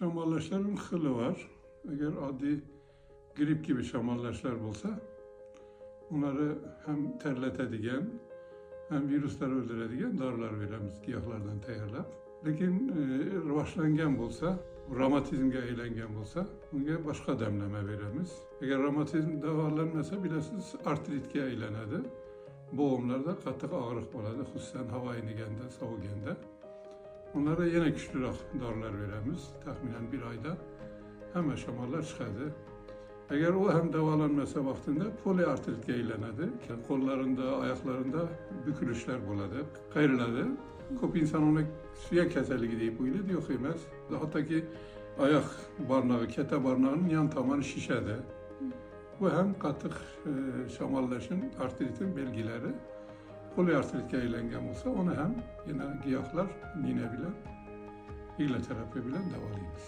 Şamallaşların xili var. Eğer adi grip gibi şamallaşlar olsa, onları hem terletedigen, hem virüsleri öldüredigen darlar veremiz, giyahlardan tayyorlab. Lekin rivojlangan bo'lsa, revmatizmga aylangan bo'lsa, unga boshqa damlama beramiz. Agar revmatizm davolanmasa, bilasiz, artritga aylanadi. Bo'g'imlarda qattiq og'riq bo'ladi, xususan havo iniganda, soviganda. Onlara yana kuchliroq dorilar beramiz. Taxminan bir oyda hamma shamolllar chiqadi. Agar u ham davolanmasa vaqtida poliartritga aylanadi. Qo'llarida, oyoqlarida bukilishlar bo'ladi, qayriladi. Ko'p inson uni suyak kasalligi deb o'ylaydi, yo'q emas. Hattoki oyoq barmog'i, keta barmog'ining yon tomoni shishadi. Bu ham qattiq shamollashning artritin belgilari. Poliartritga aylangan bo'lsa, uni ham yana giyohlar, nina bilan, igla terapiya bilan davolaymiz.